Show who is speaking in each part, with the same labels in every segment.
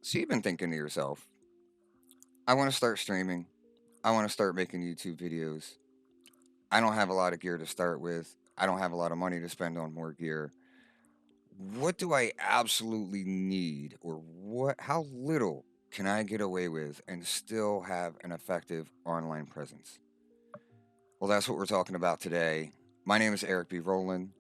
Speaker 1: So you've been thinking to yourself, I want to start streaming. I want to start making YouTube videos. I don't have a lot of gear to start with. I don't have a lot of money to spend on more gear. What do I absolutely need, or how little can I get away with and still have an effective online presence? Well, that's what we're talking about today. My name is Eric B. Rowland.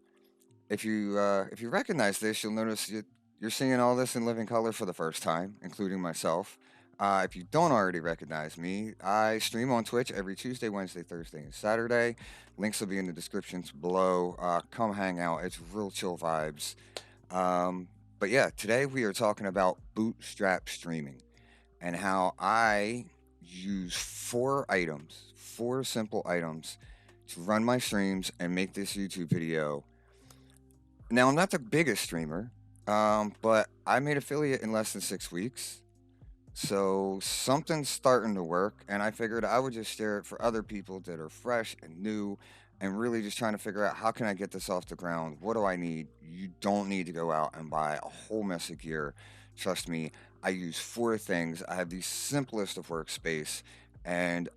Speaker 1: If you recognize this, you'll notice you're seeing all this in living color for the first time, including myself. If you don't already recognize me, I stream on Twitch every Tuesday, Wednesday, Thursday, and Saturday. Links will be in the descriptions below. Come hang out. It's real chill vibes. Um, but yeah, today we are talking about Bootstrap streaming and how I use four simple items to run my streams and make this YouTube video. Now, I'm not the biggest streamer, but I made affiliate in less than 6 weeks. So something's starting to work, and I figured I would just share it for other people that are fresh and new and really just trying to figure out how can I get this off the ground? What do I need? You don't need to go out and buy a whole mess of gear. Trust me, I use four things. I have the simplest of workspace, and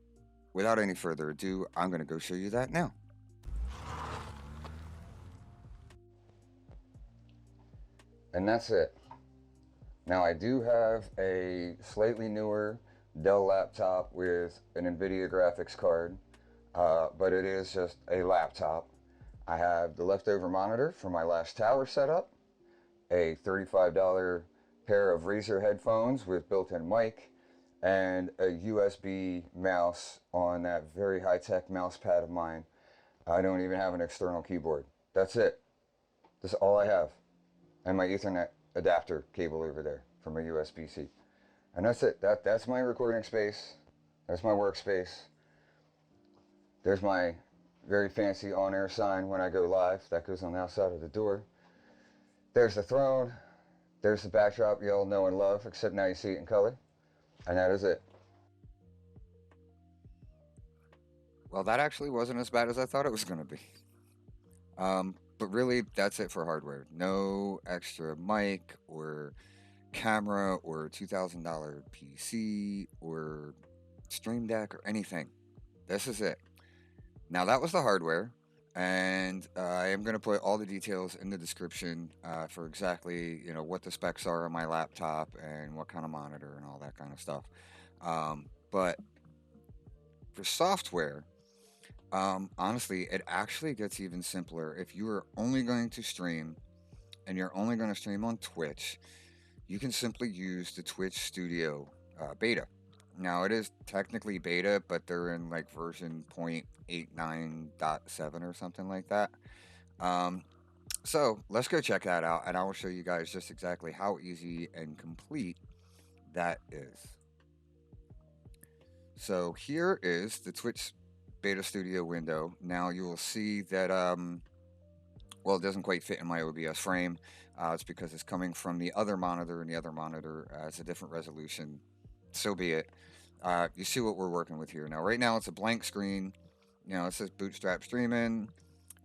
Speaker 1: without any further ado, I'm going to go show you that now. And that's it. Now I do have a slightly newer Dell laptop with an NVIDIA graphics card, but it is just a laptop. I have the leftover monitor from my last tower setup, a $35 pair of Razer headphones with built-in mic, and a USB mouse on that very high-tech mouse pad of mine. I don't even have an external keyboard. That's it. That's all I have. And my Ethernet adapter cable over there from a USB-C. And that's it. That's my recording space. That's my workspace. There's my very fancy on-air sign when I go live. That goes on the outside of the door. There's the throne. There's the backdrop you all know and love, except now you see it in color. And that is it. Well, that actually wasn't as bad as I thought it was going to be. But really, that's it for hardware. No extra mic or camera or $2,000 PC or Stream Deck or anything. This is it. Now, that was the hardware. And I am going to put all the details in the description for exactly what the specs are on my laptop and what kind of monitor and all that kind of stuff. But for software, honestly, it actually gets even simpler. If you are only going to stream and you're only going to stream on Twitch, you can simply use the Twitch Studio beta. Now, it is technically beta, but they're in like version 0.89.7 or something like that. Um, so let's go check that out, and I will show you guys just exactly how easy and complete that is. So here is the Twitch Beta Studio window. Now you will see that, well, it doesn't quite fit in my OBS frame. It's because it's coming from the other monitor, and the other monitor has a different resolution. So be it. You see what we're working with here. Now, right now, it's a blank screen. It says Bootstrap Streaming.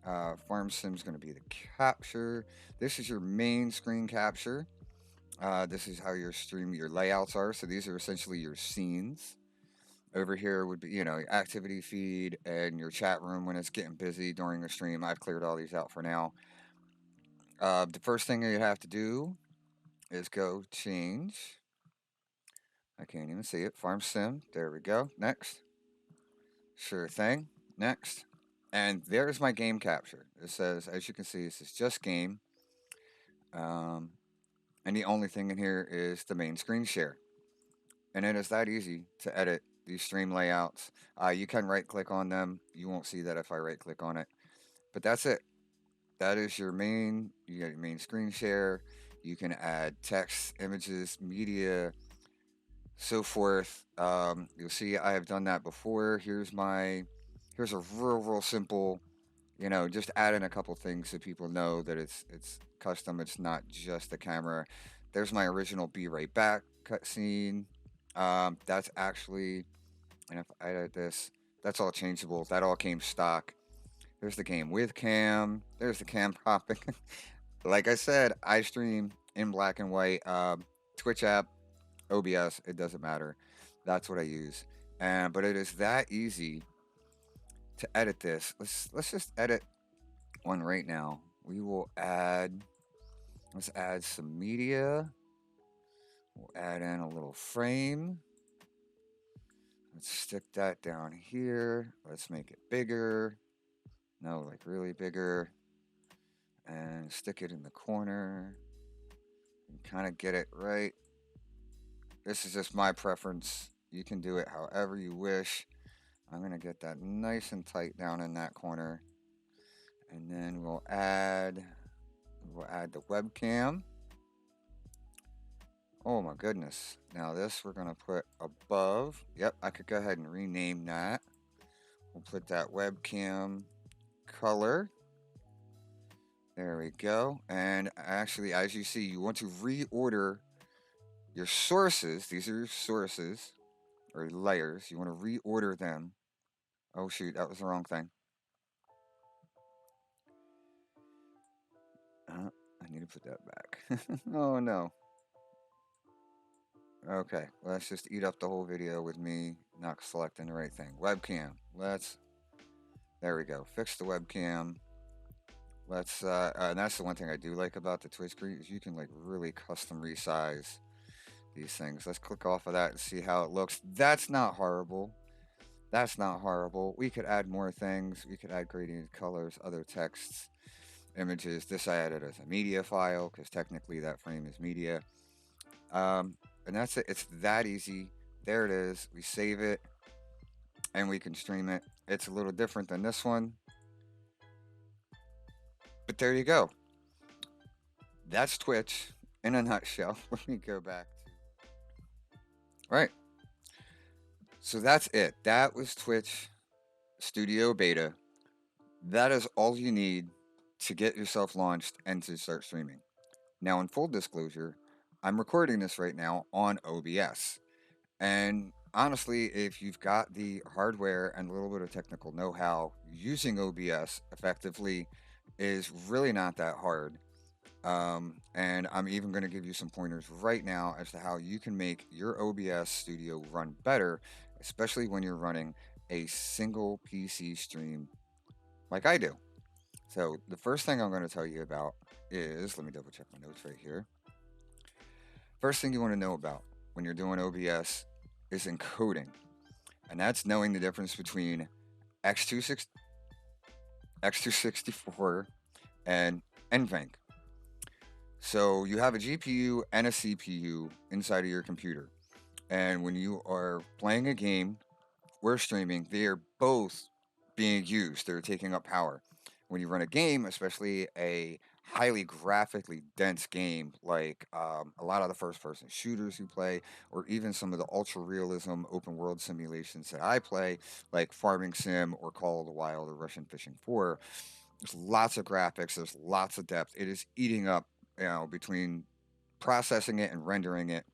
Speaker 1: Farm Sim's going to be the capture. This is your main screen capture. This is how your layouts are. So these are essentially your scenes. Over here would be, activity feed and your chat room when it's getting busy during the stream. I've cleared all these out for now. The first thing you have to do is go change. I can't even see it. Farm Sim. There we go. Next. Sure thing. Next. And there's my game capture. It says, as you can see, this is just game. And the only thing in here is the main screen share. And it is that easy to edit these stream layouts. You can right click on them. You won't see that if I right click on it. But that's it. That is you got your main screen share. You can add text, images, media, so forth. You'll see I have done that before. Here's a real simple, just add in a couple things so people know that it's custom. It's not just the camera. There's my original Be Right Back cutscene. That's actually, and if I edit this, that's all changeable. That all came stock. There's the game with cam. There's the cam popping. Like I said, I stream in black and white. Twitch app. OBS, it doesn't matter. That's what I use. And but it is that easy to edit this. Let's just edit one right now. We will add. Let's add some media. We'll add in a little frame. Let's stick that down here. Let's make it bigger. No, like really bigger. And stick it in the corner. And kind of get it right. This is just my preference. You can do it however you wish. I'm going to get that nice and tight down in that corner. And then we'll add the webcam. Oh my goodness. Now this we're going to put above. Yep, I could go ahead and rename that. We'll put that webcam color. There we go. And actually, as you see, you want to reorder your sources. These are your sources or layers. You want to reorder them. Oh shoot, that was the wrong thing. I need to put that back. Oh no. Okay, let's just eat up the whole video with me not selecting the right thing. Webcam. There we go. Fix the webcam. And that's the one thing I do like about the Twitch screen is you can like really custom resize these things. Let's click off of that and see how it looks. That's not horrible. That's not horrible. We could add more things. We could add gradient colors, other texts, images. This I added as a media file because technically that frame is media. And that's it. It's that easy. There it is. We save it and we can stream it. It's a little different than this one. But there you go. That's Twitch in a nutshell. Let me go back to. Right. So that's it. That was Twitch Studio Beta. That is all you need to get yourself launched and to start streaming. Now, in full disclosure, I'm recording this right now on OBS. And honestly, if you've got the hardware and a little bit of technical know how, using OBS effectively is really not that hard. And I'm even going to give you some pointers right now as to how you can make your OBS studio run better, especially when you're running a single PC stream like I do. So, the first thing I'm going to tell you about is let me double check my notes right here. First thing you want to know about when you're doing OBS is encoding. And that's knowing the difference between X264 and NVENC. So you have a GPU and a CPU inside of your computer. And when you are playing a game or streaming, they are both being used. They're taking up power. When you run a game, especially a highly graphically dense game like a lot of the first person shooters you play, or even some of the ultra realism open world simulations that I play, like Farming Sim or Call of the Wild or Russian Fishing 4, there's lots of graphics, there's lots of depth. It is eating up, between processing it and rendering it.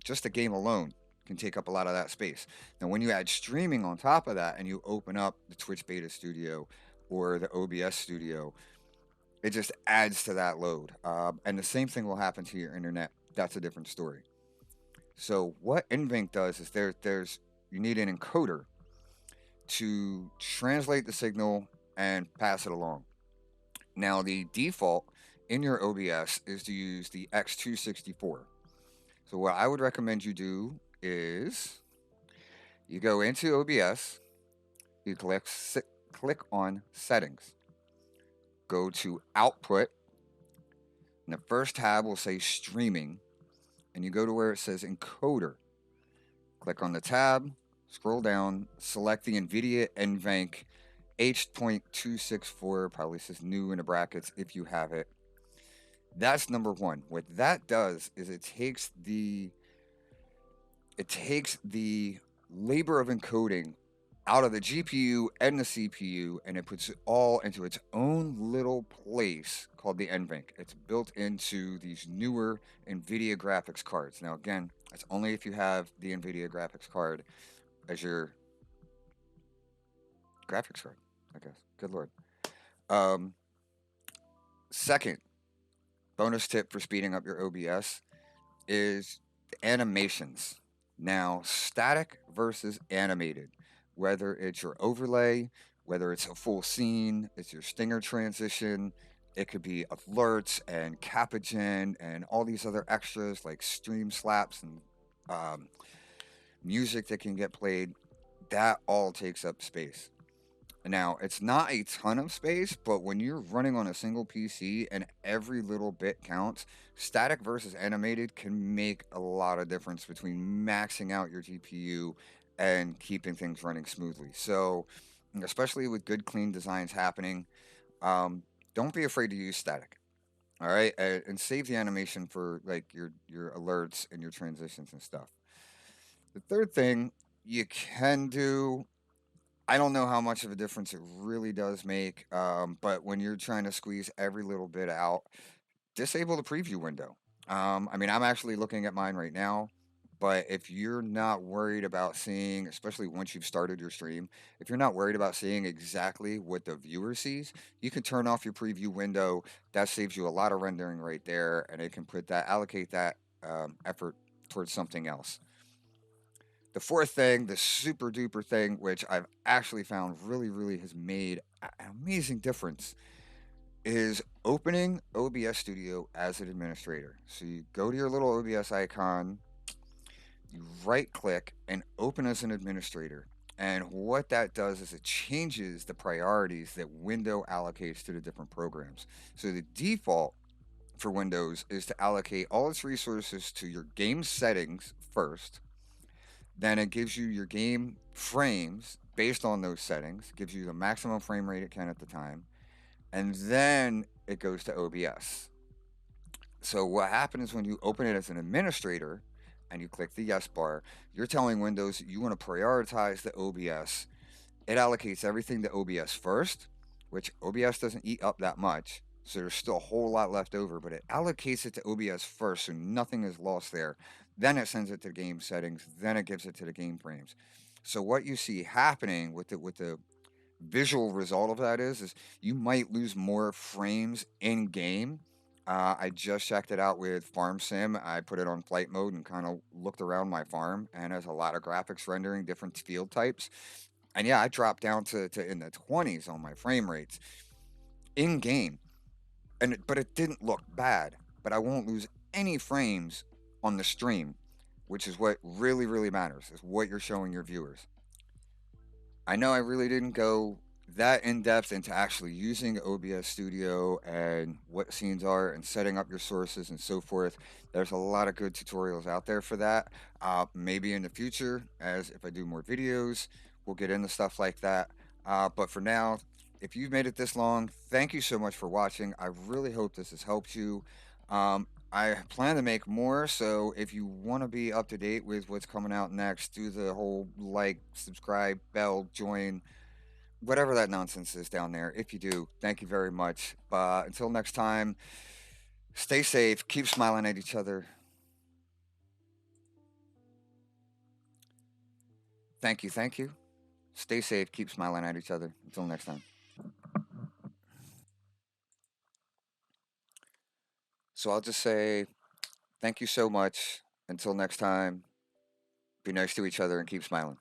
Speaker 1: Just the game alone can take up a lot of that space. Now, when you add streaming on top of that and you open up the Twitch Beta Studio or the OBS Studio, it just adds to that load. And the same thing will happen to your internet. That's a different story. So what NVENC does is there's you need an encoder to translate the signal and pass it along. Now, the default in your OBS is to use the X264. So what I would recommend you do is you go into OBS, you click on Settings, go to Output, and the first tab will say Streaming, and you go to where it says Encoder. Click on the tab, scroll down, select the NVIDIA NVENC H.264, probably says new in the brackets if you have it. That's number one. What that does is it takes the labor of encoding out of the GPU and the CPU, and it puts it all into its own little place called the NVENC. It's built into these newer NVIDIA graphics cards. Now, again, that's only if you have the NVIDIA graphics card as your graphics card, I guess. Good Lord. Second bonus tip for speeding up your OBS is The animations. Now, static versus animated, whether it's your overlay, whether it's a full scene, it's your stinger transition, it could be alerts and capagen and all these other extras like stream slaps and um, music that can get played. That all takes up space. Now, it's not a ton of space, but when you're running on a single PC and every little bit counts, static versus animated can make a lot of difference between maxing out your GPU and keeping things running smoothly. So, especially with good, clean designs happening, um, don't be afraid to use static. All right, and save the animation for like your alerts and your transitions and stuff. The third thing you can do, I don't know how much of a difference it really does make, but when you're trying to squeeze every little bit out, disable the preview window. I mean, I'm actually looking at mine right now, but if you're not worried about seeing, especially once you've started your stream, if you're not worried about seeing exactly what the viewer sees, you can turn off your preview window. That saves you a lot of rendering right there, and it can allocate that effort towards something else. The fourth thing, the super duper thing, which I've actually found really, really has made an amazing difference, is opening OBS Studio as an administrator. So you go to your little OBS icon, you right click, and open as an administrator. And what that does is it changes the priorities that Windows allocates to the different programs. So the default for Windows is to allocate all its resources to your game settings first. Then it gives you your game frames based on those settings, gives you the maximum frame rate it can at the time, and then it goes to OBS. So what happens when you open it as an administrator and you click the yes bar, you're telling Windows that you want to prioritize the OBS. It allocates everything to OBS first, which OBS doesn't eat up that much. So there's still a whole lot left over, but it allocates it to OBS first, so nothing is lost there. Then it sends it to game settings. Then it gives it to the game frames. So what you see happening with the visual result of that is you might lose more frames in game. I just checked it out with Farm Sim. I put it on flight mode and kind of looked around my farm, and there's a lot of graphics rendering different field types. And yeah, I dropped down to in the 20s on my frame rates in game, but it didn't look bad. But I won't lose any frames on the stream, which is what really really matters. Is what you're showing your viewers. I know I really didn't go that in depth into actually using OBS Studio and what scenes are and setting up your sources and so forth. There's a lot of good tutorials out there for that. Maybe in the future, as if I do more videos, we'll get into stuff like that. But for now, if you've made it this long, thank you so much for watching. I really hope this has helped you. I plan to make more, so if you want to be up to date with what's coming out next, do the whole like, subscribe, bell, join, whatever that nonsense is down there. If you do, thank you very much. But until next time, stay safe, keep smiling at each other. Thank you, thank you. Stay safe, keep smiling at each other. Until next time. So I'll just say thank you so much. Until next time, be nice to each other and keep smiling.